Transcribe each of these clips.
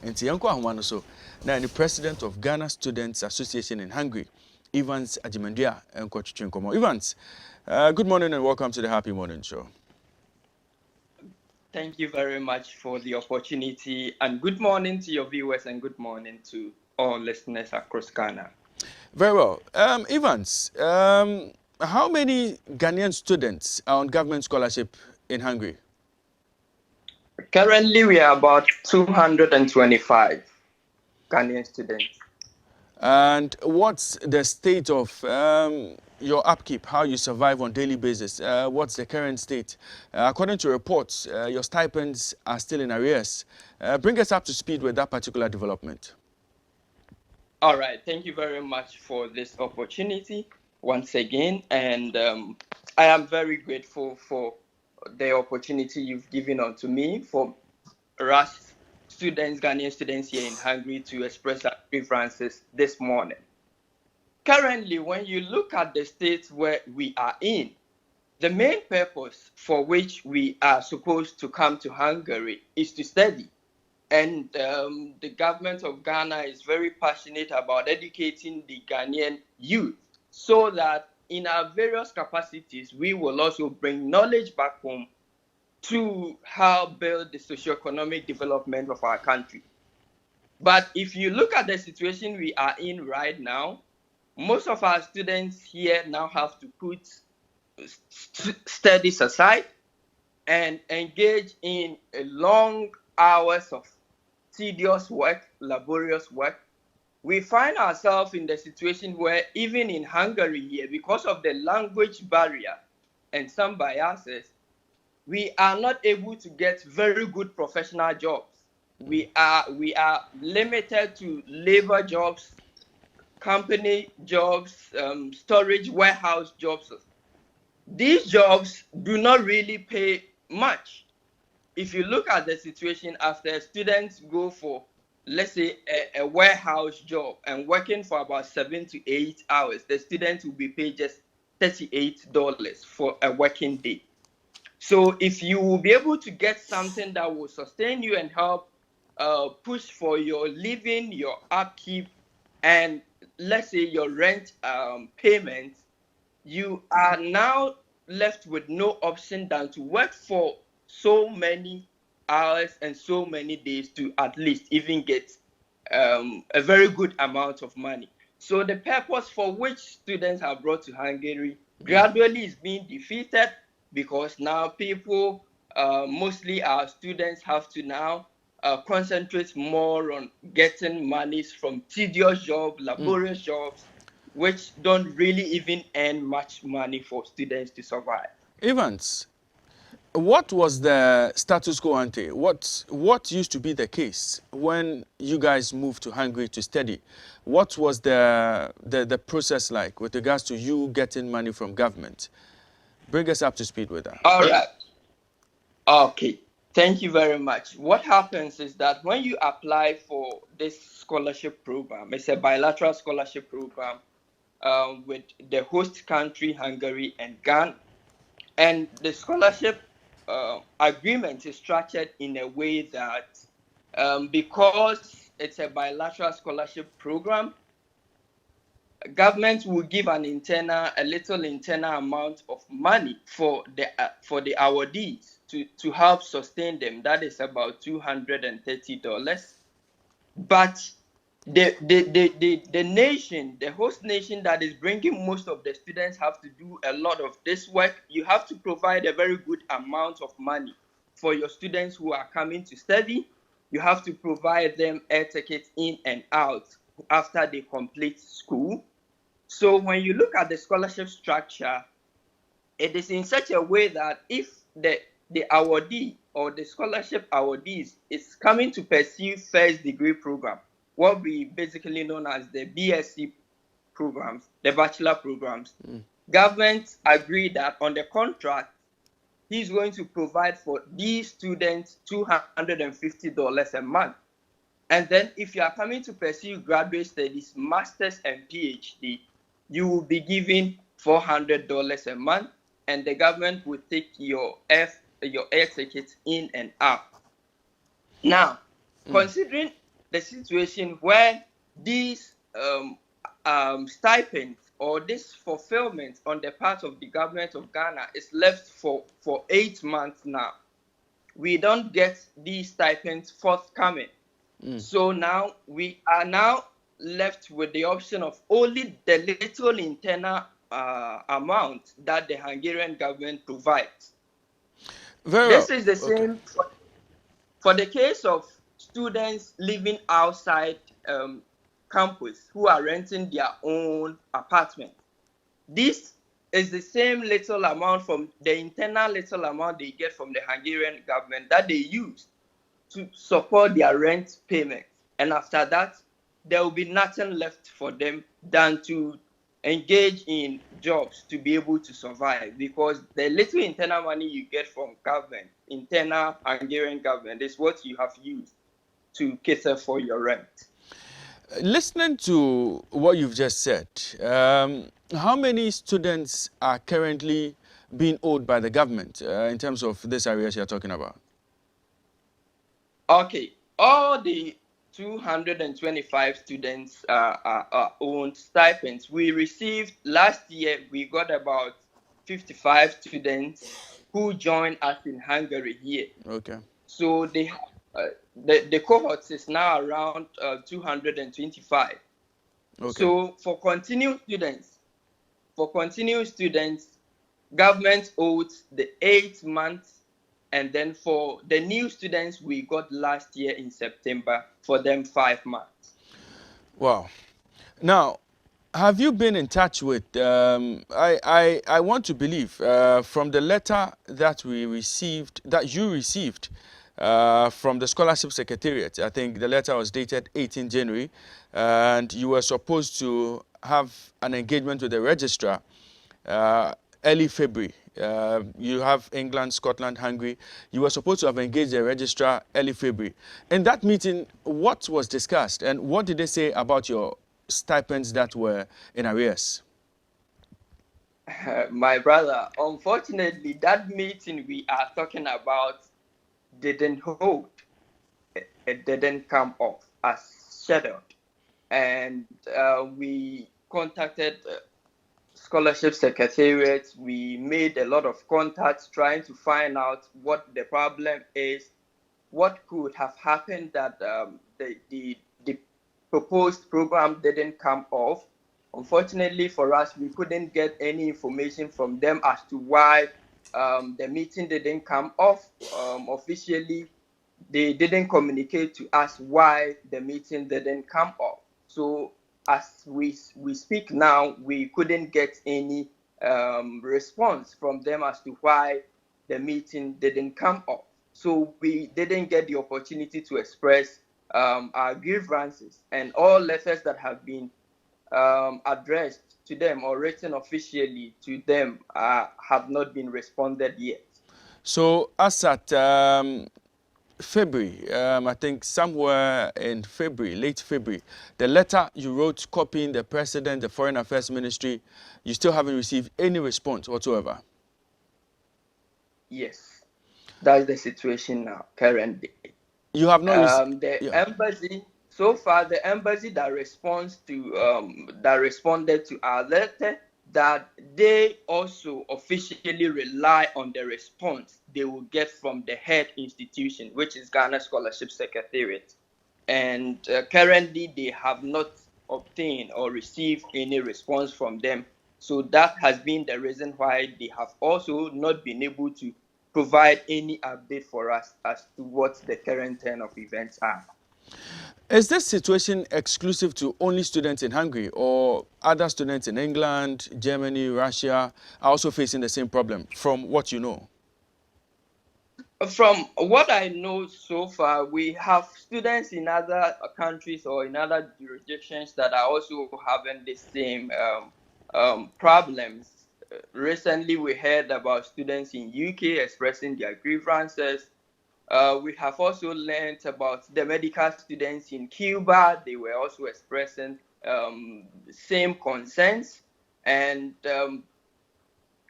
Nti yanko ahomano so na the president of Ghana Students Association in Hungary, Evans Agyeman enko twetwe nkomo. Evans, good morning and welcome to the Happy Morning Show. Thank you very much for the opportunity, and good morning to your viewers and good morning to all listeners across Ghana. Very well. Evans, how many Ghanaian students are on government scholarship in Hungary? Currently, we are about 225 Ghanaian students. And what's the state of your upkeep, how you survive on a daily basis? What's the current state? According to reports, your stipends are still in arrears. Bring us up to speed with that particular development. All right. Thank you very much for this opportunity once again. And I am very grateful for the opportunity you've given unto me for us students, Ghanaian students here in Hungary, to express our grievances this morning. Currently, when you look at the state where we are in, the main purpose for which we are supposed to come to Hungary is to study. And the government of Ghana is very passionate about educating the Ghanaian youth so that in our various capacities, we will also bring knowledge back home to help build the socio-economic development of our country. But if you look at the situation we are in right now, most of our students here now have to put studies aside and engage in long hours of tedious work, laborious work. We find ourselves in the situation where even in Hungary here, because of the language barrier and some biases, we are not able to get very good professional jobs. We are limited to labor jobs, company jobs, storage warehouse jobs. These jobs do not really pay much. If you look at the situation after students go for, let's say, a warehouse job and working for about 7 to 8 hours, the students will be paid just $38 for a working day. So if you will be able to get something that will sustain you and help push for your living, your upkeep, and let's say your rent payment, you are now left with no option than to work for so many hours and so many days to at least even get a very good amount of money. So the purpose for which students are brought to Hungary gradually is being defeated because now people, mostly our students, have to now concentrate more on getting monies from tedious jobs, laborious jobs, which don't really even earn much money for students to survive. Evans, what was the status quo ante? What used to be the case when you guys moved to Hungary to study? What was the process like with regards to you getting money from government? Bring us up to speed with that. All right. Okay. Thank you very much. What happens is that when you apply for this scholarship program, it's a bilateral scholarship program with the host country, Hungary, and Ghana. And the scholarship agreement is structured in a way that because it's a bilateral scholarship program, government will give a little internal amount of money for the awardees to help sustain them. That is about $230. But the nation, the host nation that is bringing most of the students have to do a lot of this work. You have to provide a very good amount of money for your students who are coming to study. You have to provide them air tickets in and out after they complete school. So when you look at the scholarship structure, it is in such a way that if the awardee or the scholarship awardees is coming to pursue first degree program, what we basically known as the BSc programs, the bachelor programs, government agreed that on the contract, he's going to provide for these students $250 a month. And then if you are coming to pursue graduate studies, master's and PhD, you will be given $400 a month, and the government will take your air tickets in and out. Now, considering the situation where these stipends or this fulfillment on the part of the government of Ghana is left for 8 months now. We don't get these stipends forthcoming. So now we are now left with the option of only the little internal amount that the Hungarian government provides. Very This well. is the same for the case of students living outside campus who are renting their own apartment. This is the same little amount from the internal little amount they get from the Hungarian government that they use to support their rent payment. And after that, there will be nothing left for them than to engage in jobs to be able to survive, because the little internal money you get from government, internal Hungarian government, is what you have used to cater for your rent. Listening to what you've just said, how many students are currently being owed by the government in terms of this areas you're talking about? Okay, all the 225 students are owned stipends. We received last year, we got about 55 students who joined us in Hungary here. Okay. So the cohort is now around 225. Okay. So for continuing students, government owes the 8 months. And then for the new students we got last year in September, for them 5 months. Wow. Now, have you been in touch with, I want to believe from the letter that you received from the Scholarship Secretariat, I think the letter was dated 18 January, and you were supposed to have an engagement with the registrar early February. You have England, Scotland, Hungary. You were supposed to have engaged the registrar early February. In that meeting, what was discussed and what did they say about your stipends that were in arrears? My brother, unfortunately, that meeting we are talking about didn't hold. It didn't come off as scheduled. And we contacted Scholarship Secretariat. We made a lot of contacts trying to find out what the problem is, what could have happened that the proposed program didn't come off. Unfortunately for us, we couldn't get any information from them as to why the meeting didn't come off. Officially, they didn't communicate to us why the meeting didn't come off. So as we speak now, we couldn't get any response from them as to why the meeting didn't come off. So we didn't get the opportunity to express our grievances, and all letters that have been addressed to them or written officially to them have not been responded yet. So as at February, I think somewhere in February, late February, the letter you wrote copying the President, the Foreign Affairs Ministry, you still haven't received any response whatsoever? Yes, that's the situation now, currently. You have not received... Embassy, so far, the embassy that responded to our letter, that they also officially rely on the response they will get from the head institution, which is Ghana Scholarship Secretariat. And currently, they have not obtained or received any response from them. So that has been the reason why they have also not been able to provide any update for us as to what the current turn of events are. Is this situation exclusive to only students in Hungary, or other students in England, Germany, Russia are also facing the same problem, from what you know? From what I know so far, we have students in other countries or in other jurisdictions that are also having the same problems. Recently, we heard about students in UK expressing their grievances. We have also learned about the medical students in Cuba. They were also expressing same concerns. And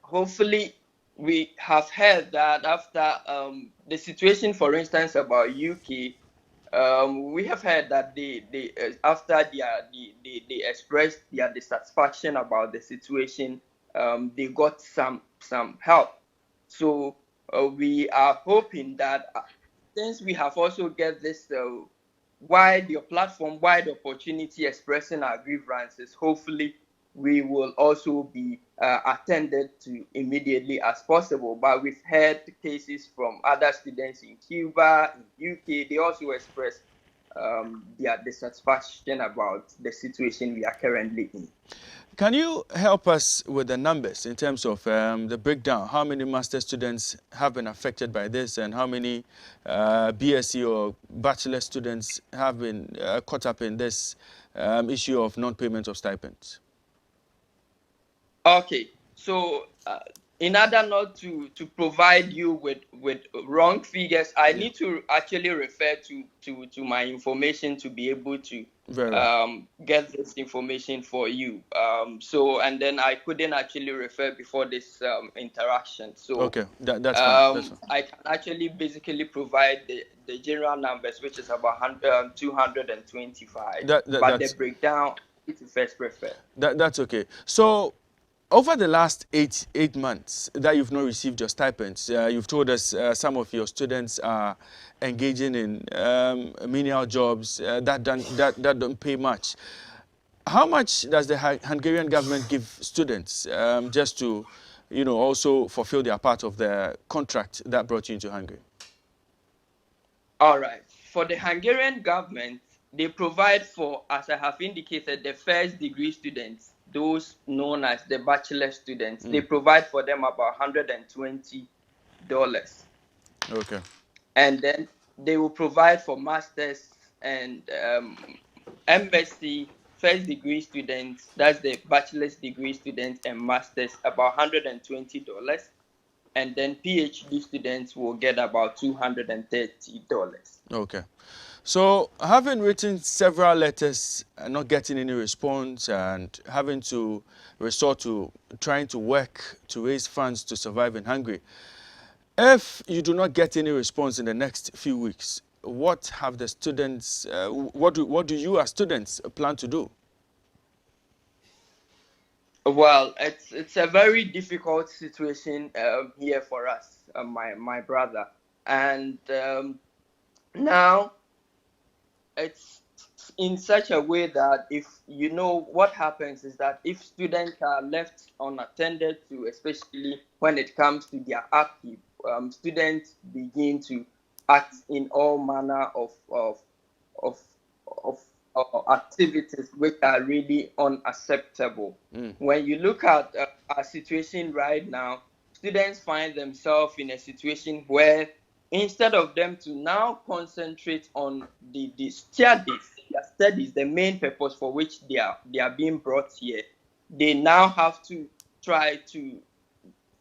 hopefully, we have heard that after the situation, for instance, about UK, We have heard that after they expressed their dissatisfaction about the situation, they got some help. So we are hoping that since we have also get this wide your platform, wide opportunity expressing our grievances, hopefully we will also be attended to immediately as possible. But we've heard cases from other students in Cuba, in UK, they also expressed their dissatisfaction about the situation we are currently in. Can you help us with the numbers in terms of the breakdown? How many master students have been affected by this, and how many BSc or bachelor students have been caught up in this issue of non-payment of stipends? Okay, so in order not to provide you with wrong figures, I need to actually refer to my information to be able to get this information for you. So, and then I couldn't actually refer before this interaction. So okay, that's fine. That's fine. I can actually basically provide the general numbers, which is about 225. But the breakdown is first preferred. That's okay. So over the last eight months that you've not received your stipends, you've told us some of your students are engaging in menial jobs that don't pay much. How much does the Hungarian government give students just to, also fulfill their part of the contract that brought you into Hungary? All right. For the Hungarian government, they provide for, as I have indicated, the first degree students, those known as the bachelor students. They provide for them about $120. Okay. And then they will provide for masters and MSc first degree students, that's the bachelor's degree students and masters, about $120. And then PhD students will get about $230. Okay. So having written several letters and not getting any response, and having to resort to trying to work to raise funds to survive in Hungary, if you do not get any response in the next few weeks, what have the students, what do you as students plan to do? Well, it's a very difficult situation here for us, my brother, and now it's in such a way that what happens is that if students are left unattended to, especially when it comes to their upkeep, students begin to act in all manner of activities which are really unacceptable. When you look at our situation right now, students find themselves in a situation where instead of them to now concentrate on the studies, the main purpose for which they are being brought here, they now have to try to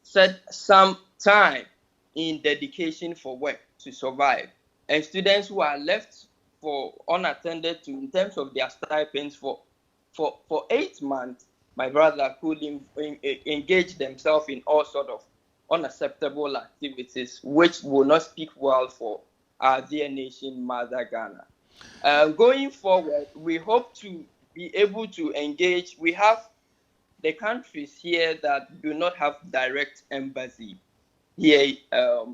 set some time in dedication for work to survive. And students who are left for unattended to in terms of their stipends for 8 months, my brother could engage themselves in all sort of unacceptable activities, which will not speak well for our dear nation, Mother Ghana. Going forward, we hope to be able to engage. We have the countries here that do not have direct embassy. Here,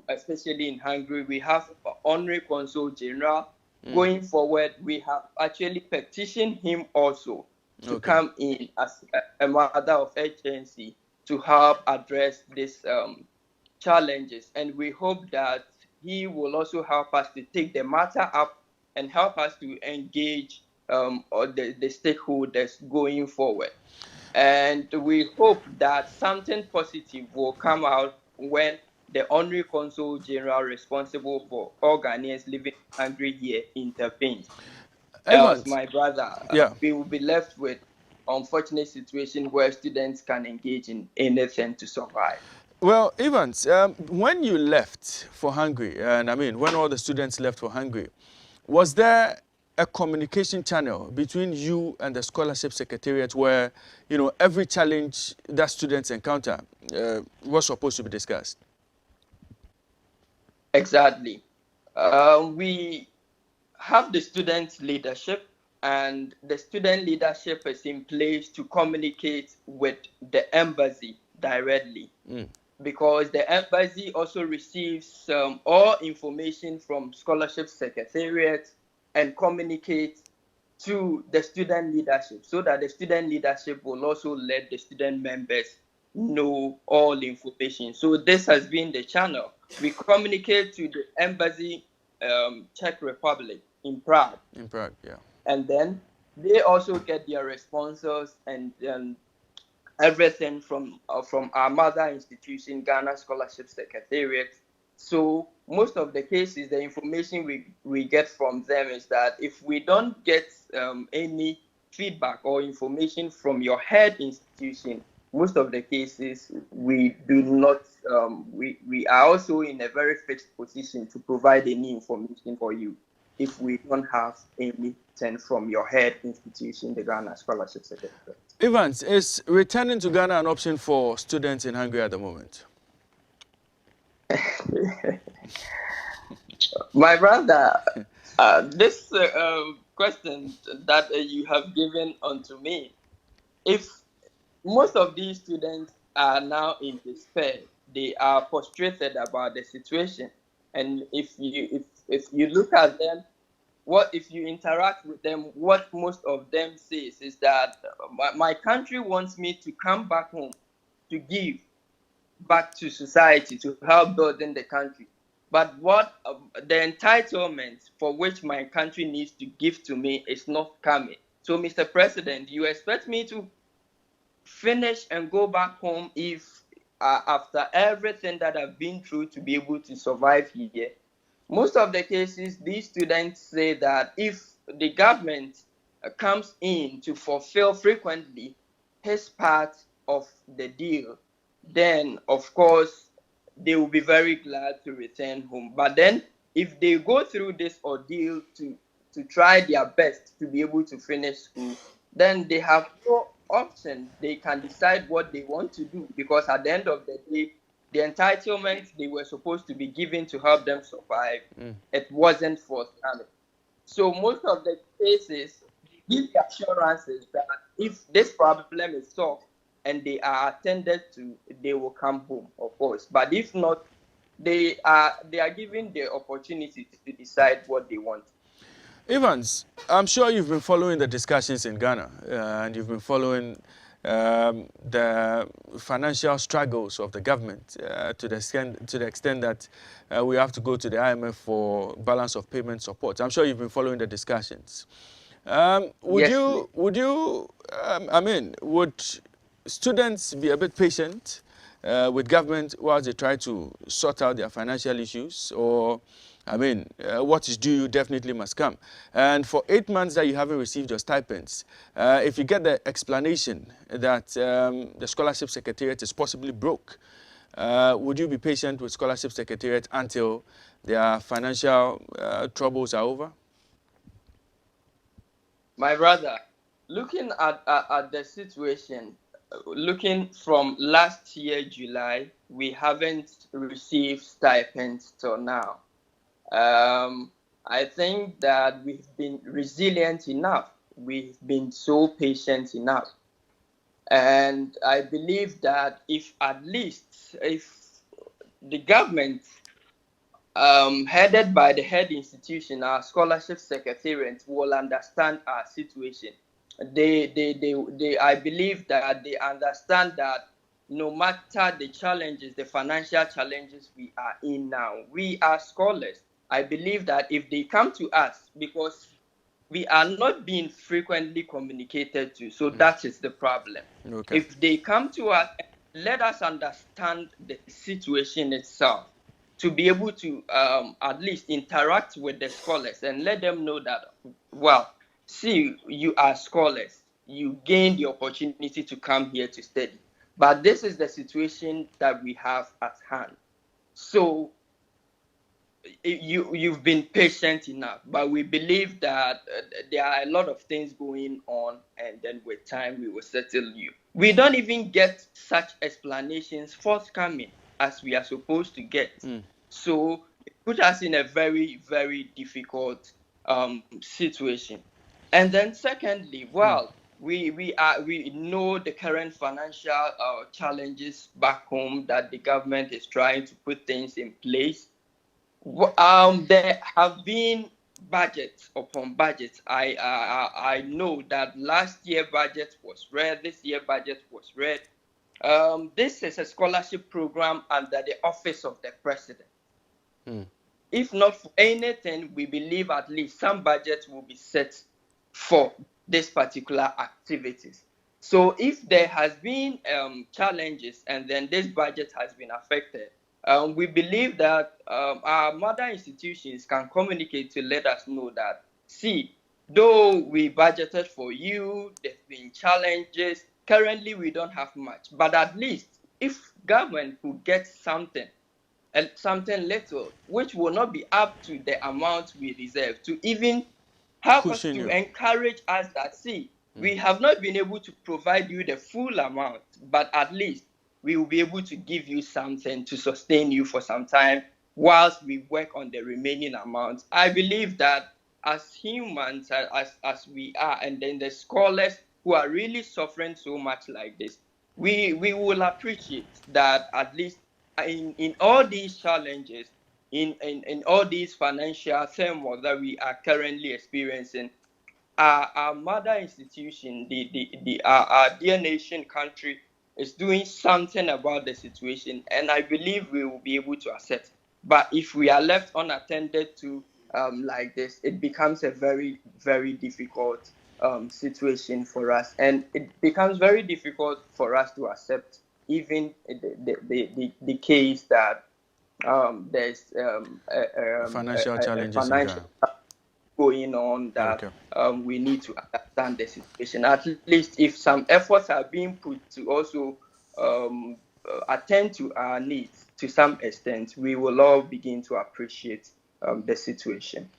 especially in Hungary, we have Honorary Consul General. Going forward, we have actually petitioned him also to come in as a matter of urgency to help address these challenges. And we hope that he will also help us to take the matter up and help us to engage the stakeholders going forward. And we hope that something positive will come out when the Honorary Consul General responsible for all Ghanaians living in Hungary here intervenes. Else, my brother, we will be left with unfortunate situation where students can engage in anything to survive. Well, Evans, when you left for Hungary, and I mean, when all the students left for Hungary, was there a communication channel between you and the scholarship secretariat where, every challenge that students encounter was supposed to be discussed? Exactly. We have the student leadership, and the student leadership is in place to communicate with the embassy directly. Because the embassy also receives all information from scholarship secretariat and communicates to the student leadership, so that the student leadership will also let the student members know all information. So this has been the channel. We communicate to the embassy, Czech Republic in Prague. In Prague, yeah. And then they also get their responses and everything from our mother institution, Ghana Scholarship Secretariat. So most of the cases, the information we get from them is that if we don't get any feedback or information from your head institution, most of the cases we do not, we are also in a very fixed position to provide any information for you if we don't have anything from your head institution, the Ghana Scholarship Secretariat. Evans, is returning to Ghana an option for students in Hungary at the moment? My brother, this question that you have given unto me, if most of these students are now in despair, they are frustrated about the situation, and if you look at them, if you interact with them, what most of them says is that my country wants me to come back home to give back to society, to help building the country. But what the entitlement for which my country needs to give to me is not coming. So, Mr. President, you expect me to finish and go back home if after everything that I've been through to be able to survive here? Most of the cases, these students say that if the government comes in to fulfill frequently his part of the deal, then of course they will be very glad to return home. But then if they go through this ordeal to try their best to be able to finish school, then they have no option. They can decide what they want to do, because at the end of the day, the entitlements they were supposed to be given to help them survive, it wasn't forthcoming. So most of the cases give the assurances that if this problem is solved and they are attended to, they will come home, of course. But if not, they are given the opportunity to decide what they want. Evans, I'm sure you've been following the discussions in Ghana, and you've been following the financial struggles of the government to the extent that we have to go to the IMF for balance of payment support. I'm sure you've been following the discussions. Would students be a bit patient with government whilst they try to sort out their financial issues? Or, what is due definitely must come. And for 8 months that you haven't received your stipends, if you get the explanation that the Scholarship Secretariat is possibly broke, would you be patient with Scholarship Secretariat until their financial troubles are over? My brother, looking at the situation, looking from last year, July, we haven't received stipends till now. I think that we've been resilient enough. We've been so patient enough. And I believe that if the government, headed by the head institution, our scholarship secretariat, will understand our situation, I believe that they understand that no matter the challenges, the financial challenges we are in now, we are scholars. I believe that if they come to us, because we are not being frequently communicated to, so that is the problem. Okay. If they come to us, let us understand the situation itself, to be able to at least interact with the scholars and let them know that, well, see, you are scholars, you gain the opportunity to come here to study, but this is the situation that we have at hand. So you've been patient enough, but we believe that there are a lot of things going on, and then with time we will settle you. We don't even get such explanations forthcoming as we are supposed to get. So it put us in a very, very difficult situation. And then secondly, well, we know the current financial challenges back home, that the government is trying to put things in place. There have been budgets upon budgets. I know that last year budget was read, this year budget was read. This is a scholarship program under the office of the president. If not for anything, we believe at least some budget will be set for this particular activities. So if there has been challenges and then this budget has been affected, we believe that our mother institutions can communicate to let us know that, see, though we budgeted for you, there's been challenges. Currently, we don't have much, but at least if government could get something little, which will not be up to the amount we reserve, to even help us to encourage us that, see, we have not been able to provide you the full amount, but at least we will be able to give you something to sustain you for some time whilst we work on the remaining amount. I believe that as humans, as we are, and then the scholars who are really suffering so much like this, we will appreciate that at least in all these challenges, in all these financial turmoil that we are currently experiencing, our mother institution, our dear nation country, is doing something about the situation, and I believe we will be able to accept. But if we are left unattended to like this, it becomes a very, very difficult situation for us, and it becomes very difficult for us to accept even the case that there's financial challenges financial going on, that we need to understand the situation. At least if some efforts are being put to also attend to our needs to some extent, we will all begin to appreciate the situation.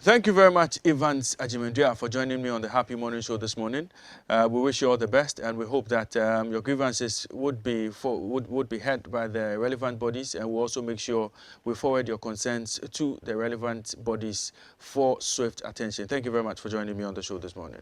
Thank you very much, Evans Agyeman, for joining me on the Happy Morning Show this morning. We wish you all the best, and we hope that your grievances would be heard by the relevant bodies, and we'll also make sure we forward your concerns to the relevant bodies for swift attention. Thank you very much for joining me on the show this morning.